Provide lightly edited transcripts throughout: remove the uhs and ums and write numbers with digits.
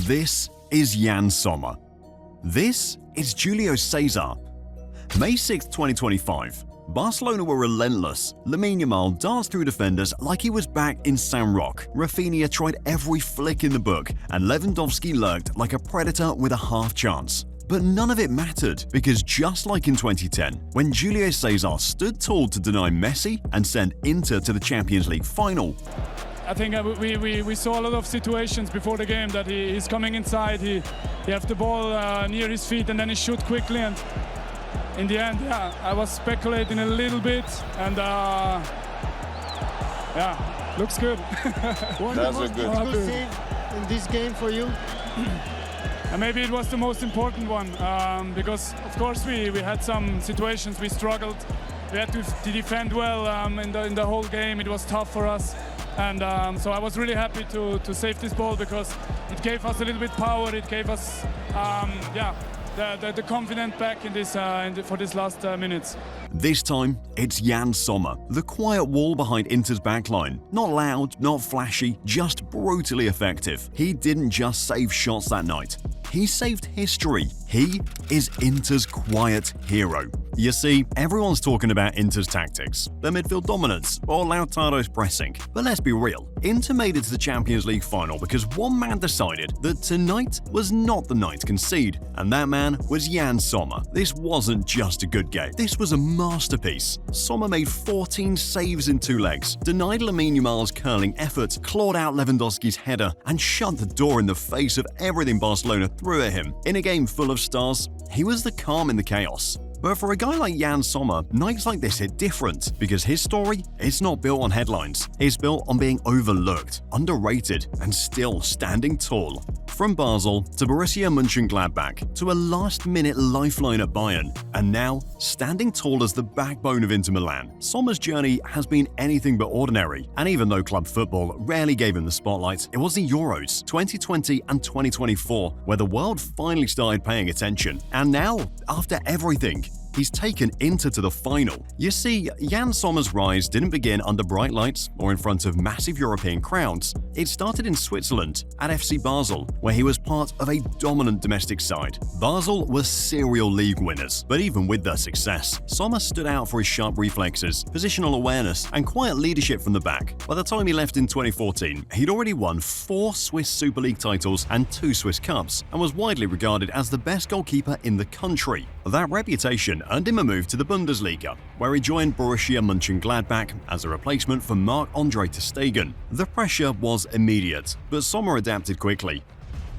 This is Yann Sommer. This is Julio César. May 6, 2025. Barcelona were relentless. Lamine Yamal danced through defenders like he was back in San Roque. Raphinha tried every flick in the book, and Lewandowski lurked like a predator with a half chance. But none of it mattered, because just like in 2010, when Julio César stood tall to deny Messi and send Inter to the Champions League final, I think we saw a lot of situations before the game that he's coming inside, he has the ball near his feet and then he shoot quickly, and in the end, I was speculating a little bit, and looks good. What was the most difficult save in this game for you? And maybe it was the most important one, because of course we had some situations we struggled. We had to defend well in the whole game. It was tough for us, and so I was really happy to save this ball, because it gave us a little bit power. It gave us the confidence back in this for this last minutes. This time, it's Yann Sommer, the quiet wall behind Inter's backline. Not loud, not flashy, just brutally effective. He didn't just save shots that night. He saved history. He is Inter's quiet hero. You see, everyone's talking about Inter's tactics, their midfield dominance, or Lautaro's pressing. But let's be real, Inter made it to the Champions League final because one man decided that tonight was not the night to concede, and that man was Yann Sommer. This wasn't just a good game, this was a masterpiece. Sommer made 14 saves in 2 legs, denied Lamine Yamal's curling effort, clawed out Lewandowski's header, and shut the door in the face of everything Barcelona threw at him. In a game full of stars, he was the calm in the chaos. But for a guy like Yann Sommer, nights like this hit different, because his story is not built on headlines. It's built on being overlooked, underrated, and still standing tall. From Basel to Borussia Mönchengladbach to a last-minute lifeline at Bayern, and now standing tall as the backbone of Inter Milan, Sommer's journey has been anything but ordinary. And even though club football rarely gave him the spotlight, it was the Euros 2020 and 2024 where the world finally started paying attention. And now, after everything, he's taken Inter to the final. You see, Yann Sommer's rise didn't begin under bright lights or in front of massive European crowds. It started in Switzerland at FC Basel, where he was part of a dominant domestic side. Basel were serial league winners, but even with their success, Sommer stood out for his sharp reflexes, positional awareness, and quiet leadership from the back. By the time he left in 2014, he'd already won 4 Swiss Super League titles and 2 Swiss Cups, and was widely regarded as the best goalkeeper in the country. That reputation earned him a move to the Bundesliga, where he joined Borussia Mönchengladbach as a replacement for Marc-Andre ter Stegen. The pressure was immediate, but Sommer adapted quickly.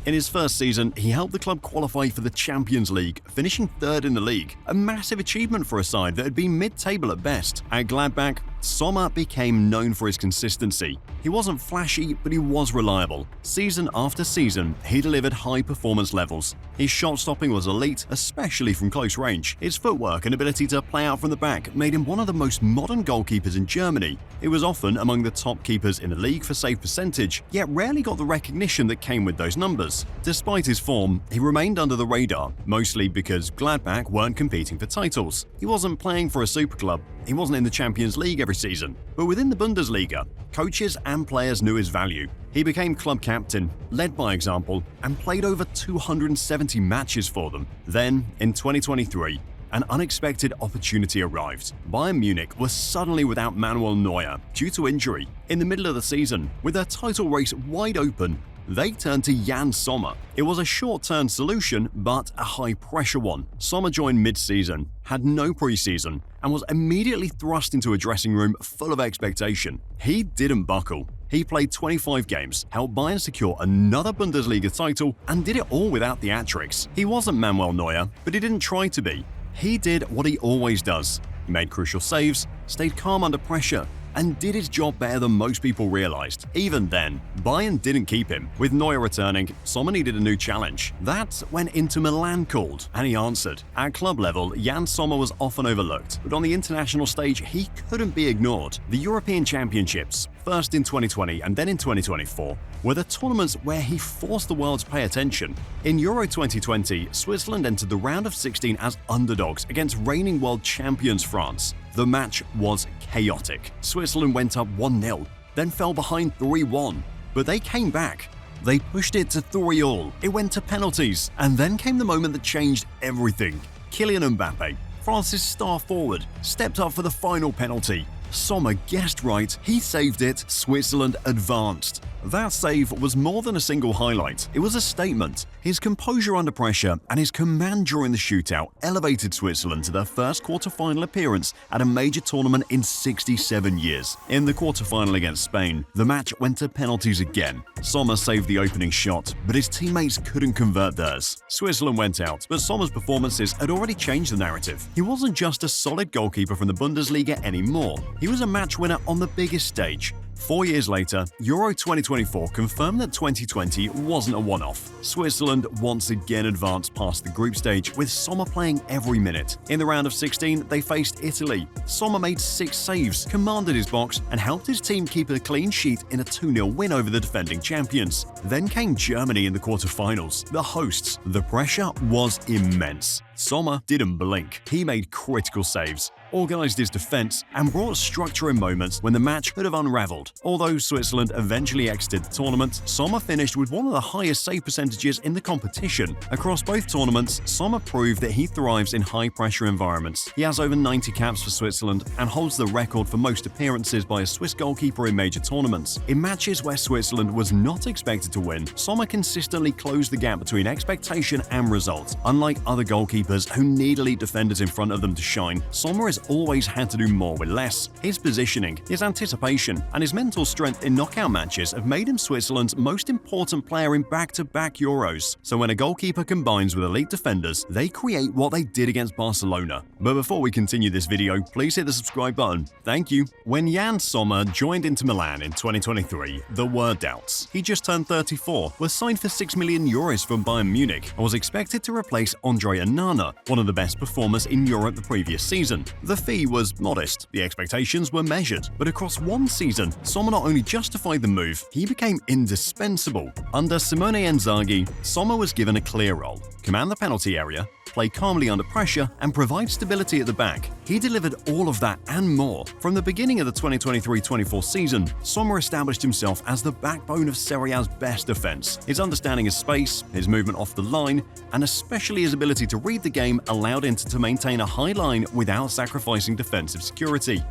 In his first season, he helped the club qualify for the Champions League, finishing 3rd in the league, a massive achievement for a side that had been mid-table at best. At Gladbach, Sommer became known for his consistency. He wasn't flashy, but he was reliable. Season after season, he delivered high performance levels. His shot stopping was elite, especially from close range. His footwork and ability to play out from the back made him one of the most modern goalkeepers in Germany. He was often among the top keepers in the league for save percentage, yet rarely got the recognition that came with those numbers. Despite his form, he remained under the radar, mostly because Gladbach weren't competing for titles. He wasn't playing for a super club. He wasn't in the Champions League every season. But within the Bundesliga, coaches and players knew his value. He became club captain, led by example, and played over 270 matches for them. Then, in 2023, an unexpected opportunity arrived. Bayern Munich was suddenly without Manuel Neuer due to injury. In the middle of the season, with their title race wide open, they turned to Yann Sommer. It was a short-term solution, but a high-pressure one. Sommer joined mid-season, had no preseason, and was immediately thrust into a dressing room full of expectation. He didn't buckle. He played 25 games, helped Bayern secure another Bundesliga title, and did it all without theatrics. He wasn't Manuel Neuer, but he didn't try to be. He did what he always does. He made crucial saves, stayed calm under pressure, and did his job better than most people realized. Even then, Bayern didn't keep him. With Neuer returning, Sommer needed a new challenge. That's when Inter Milan called, and he answered. At club level, Yann Sommer was often overlooked, but on the international stage, he couldn't be ignored. The European Championships, first in 2020 and then in 2024, were the tournaments where he forced the world to pay attention. In Euro 2020, Switzerland entered the round of 16 as underdogs against reigning world champions France. The match was chaotic. Switzerland went up 1-0, then fell behind 3-1. But they came back. They pushed it to 3-3. It went to penalties, and then came the moment that changed everything. Kylian Mbappe, France's star forward, stepped up for the final penalty. Sommer guessed right, he saved it, Switzerland advanced. That save was more than a single highlight, it was a statement. His composure under pressure and his command during the shootout elevated Switzerland to their first quarter-final appearance at a major tournament in 67 years. In the quarter-final against Spain, the match went to penalties again. Sommer saved the opening shot, but his teammates couldn't convert theirs. Switzerland went out, but Sommer's performances had already changed the narrative. He wasn't just a solid goalkeeper from the Bundesliga anymore, he was a match winner on the biggest stage. 4 years later, Euro 2024 confirmed that 2020 wasn't a one-off. Switzerland once again advanced past the group stage, with Sommer playing every minute. In the round of 16, they faced Italy. Sommer made 6 saves, commanded his box, and helped his team keep a clean sheet in a 2-0 win over the defending champions. Then came Germany in the quarterfinals, the hosts. The pressure was immense. Sommer didn't blink. He made critical saves, organised his defence, and brought structure in moments when the match could have unravelled. Although Switzerland eventually exited the tournament, Sommer finished with one of the highest save percentages in the competition. Across both tournaments, Sommer proved that he thrives in high-pressure environments. He has over 90 caps for Switzerland and holds the record for most appearances by a Swiss goalkeeper in major tournaments. In matches where Switzerland was not expected to win, Sommer consistently closed the gap between expectation and result. Unlike other goalkeepers who need elite defenders in front of them to shine, Sommer has always had to do more with less. His positioning, his anticipation, and his mental strength in knockout matches have made him Switzerland's most important player in back-to-back Euros. So when a goalkeeper combines with elite defenders, they create what they did against Barcelona. But before we continue this video, please hit the subscribe button. Thank you. When Yann Sommer joined Inter Milan in 2023, there were doubts. He just turned 34, was signed for €6 million from Bayern Munich, and was expected to replace Andre Onana, one of the best performers in Europe the previous season. The fee was modest, the expectations were measured, but across one season, Sommer not only justified the move, he became indispensable. Under Simone Inzaghi, Sommer was given a clear role: command the penalty area, play calmly under pressure, and provide stability at the back. He delivered all of that and more. From the beginning of the 2023-24 season, Sommer established himself as the backbone of Serie A's best defense. His understanding of space, his movement off the line, and especially his ability to read the game allowed Inter to maintain a high line without sacrificing defensive security.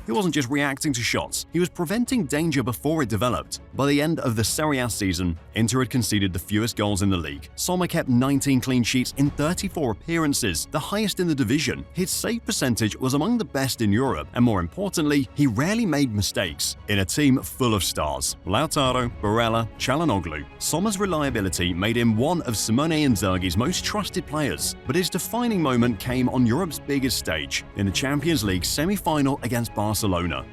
He wasn't just reacting to shots, he was preventing danger before it developed. By the end of the Serie A season, Inter had conceded the fewest goals in the league. Sommer kept 19 clean sheets in 34 appearances, the highest in the division. His save percentage was among the best in Europe, and more importantly, he rarely made mistakes. In a team full of stars, Lautaro, Barella, Çalhanoğlu, Sommer's reliability made him one of Simone Inzaghi's most trusted players. But his defining moment came on Europe's biggest stage, in the Champions League semi-final against Barcelona.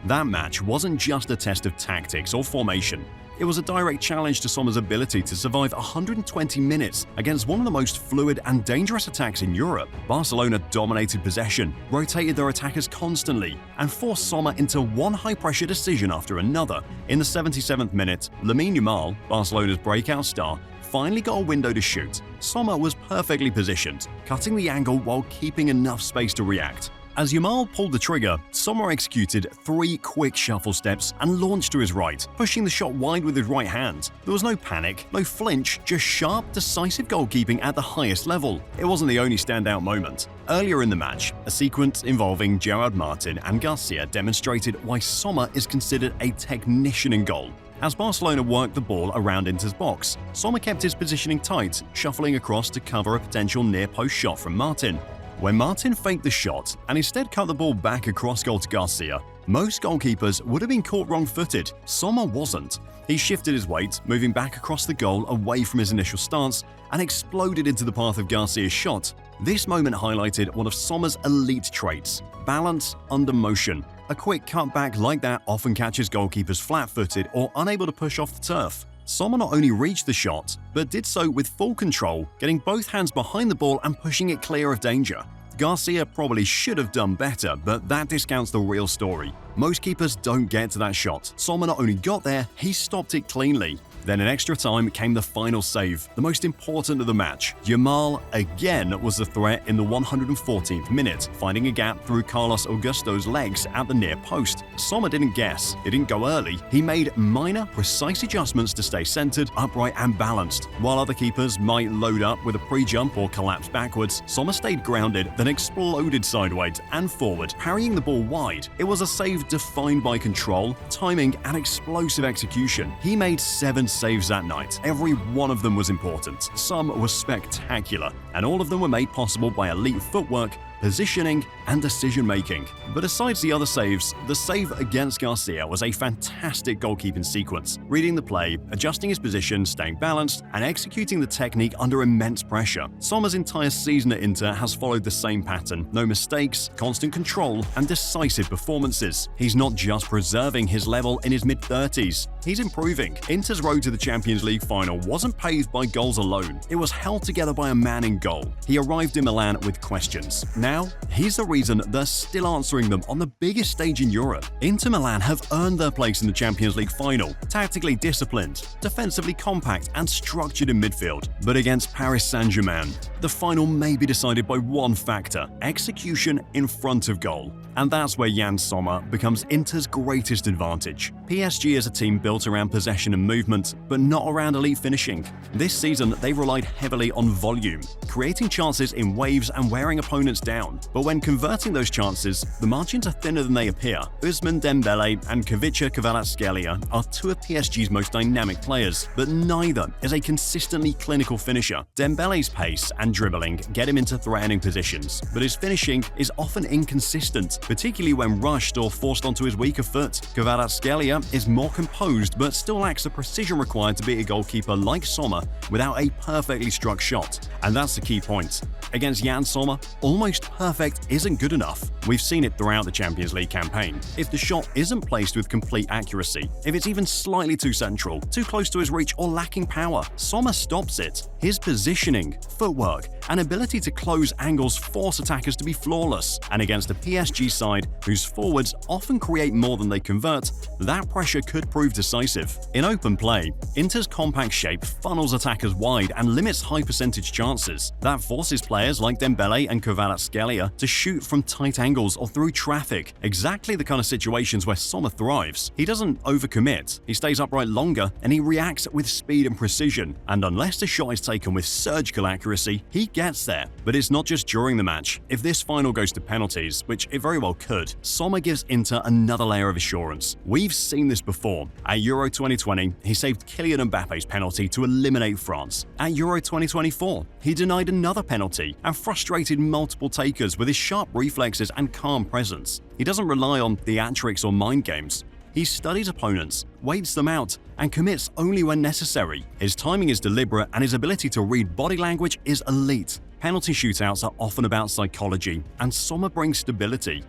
That match wasn't just a test of tactics or formation. It was a direct challenge to Sommer's ability to survive 120 minutes against one of the most fluid and dangerous attacks in Europe. Barcelona dominated possession, rotated their attackers constantly, and forced Sommer into one high-pressure decision after another. In the 77th minute, Lamine Yamal, Barcelona's breakout star, finally got a window to shoot. Sommer was perfectly positioned, cutting the angle while keeping enough space to react. As Yamal pulled the trigger, Sommer executed 3 quick shuffle steps and launched to his right, pushing the shot wide with his right hand. There was no panic, no flinch, just sharp, decisive goalkeeping at the highest level. It wasn't the only standout moment. Earlier in the match, a sequence involving Gerard Martin and Garcia demonstrated why Sommer is considered a technician in goal. As Barcelona worked the ball around Inter's box, Sommer kept his positioning tight, shuffling across to cover a potential near-post shot from Martin. When Martin faked the shot and instead cut the ball back across goal to Garcia, most goalkeepers would have been caught wrong-footed. Sommer wasn't. He shifted his weight, moving back across the goal away from his initial stance, and exploded into the path of Garcia's shot. This moment highlighted one of Sommer's elite traits: balance under motion. A quick cutback like that often catches goalkeepers flat-footed or unable to push off the turf. Sommer not only reached the shot, but did so with full control, getting both hands behind the ball and pushing it clear of danger. Garcia probably should have done better, but that discounts the real story. Most keepers don't get to that shot. Sommer not only got there, he stopped it cleanly. Then in extra time came the final save, the most important of the match. Yamal again was the threat in the 114th minute, finding a gap through Carlos Augusto's legs at the near post. Sommer didn't guess, he didn't go early, he made minor, precise adjustments to stay centered, upright and balanced. While other keepers might load up with a pre-jump or collapse backwards, Sommer stayed grounded, then exploded sideways and forward, parrying the ball wide. It was a save defined by control, timing and explosive execution. He made 7 saves that night. Every one of them was important. Some were spectacular, and all of them were made possible by elite footwork, positioning, and decision-making. But aside the other saves, the save against Garcia was a fantastic goalkeeping sequence. Reading the play, adjusting his position, staying balanced, and executing the technique under immense pressure. Sommer's entire season at Inter has followed the same pattern. No mistakes, constant control, and decisive performances. He's not just preserving his level in his mid-30s, he's improving. Inter's road to the Champions League final wasn't paved by goals alone. It was held together by a man in goal. He arrived in Milan with questions. Now, he's the reason they're still answering them on the biggest stage in Europe. Inter Milan have earned their place in the Champions League final, tactically disciplined, defensively compact and structured in midfield. But against Paris Saint-Germain, the final may be decided by one factor: execution in front of goal. And that's where Yann Sommer becomes Inter's greatest advantage. PSG is a team built around possession and movement, but not around elite finishing. This season, they've relied heavily on volume, creating chances in waves and wearing opponents down. But when converting those chances, the margins are thinner than they appear. Ousmane Dembele and Kvicha Kvaratskhelia are 2 of PSG's most dynamic players, but neither is a consistently clinical finisher. Dembele's pace and dribbling get him into threatening positions, but his finishing is often inconsistent, particularly when rushed or forced onto his weaker foot. Kvaratskhelia is more composed but still lacks the precision required to beat a goalkeeper like Sommer without a perfectly struck shot. And that's the key point. Against Yann Sommer, almost perfect isn't good enough. We've seen it throughout the Champions League campaign. If the shot isn't placed with complete accuracy, if it's even slightly too central, too close to his reach or lacking power, Sommer stops it. His positioning, footwork, and ability to close angles force attackers to be flawless. And against a PSG side whose forwards often create more than they convert, that pressure could prove decisive. In open play, Inter's compact shape funnels attackers wide and limits high percentage chances. That forces players like Dembele and Kvaratskhelia to shoot from tight angles or through traffic, exactly the kind of situations where Sommer thrives. He doesn't overcommit, he stays upright longer, and he reacts with speed and precision. And unless the shot is taken with surgical accuracy, he gets there. But it's not just during the match. If this final goes to penalties, which it very well could, Sommer gives Inter another layer of assurance. We've seen this before. At Euro 2020, he saved Kylian Mbappe's penalty to eliminate France. At Euro 2024, he denied another penalty and frustrated multiple takers with his sharp reflexes and calm presence. He doesn't rely on theatrics or mind games. He studies opponents, waits them out, and commits only when necessary. His timing is deliberate and his ability to read body language is elite. Penalty shootouts are often about psychology, and Sommer brings stability.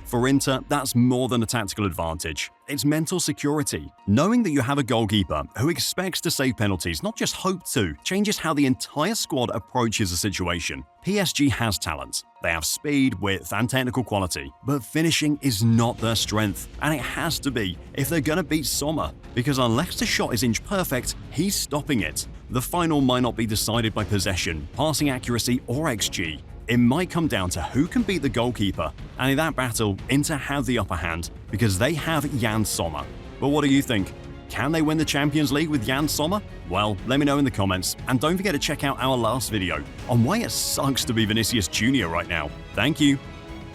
For Inter, that's more than a tactical advantage. It's mental security. Knowing that you have a goalkeeper who expects to save penalties, not just hope to, changes how the entire squad approaches a situation. PSG has talent. They have speed, width, and technical quality. But finishing is not their strength, and it has to be if they're gonna beat Sommer. Because unless the shot is inch perfect, he's stopping it. The final might not be decided by possession, passing accuracy, or XG. It might come down to who can beat the goalkeeper, and in that battle, Inter have the upper hand because they have Yann Sommer. But what do you think? Can they win the Champions League with Yann Sommer? Well, let me know in the comments, and don't forget to check out our last video on why it sucks to be Vinicius Jr. right now. Thank you.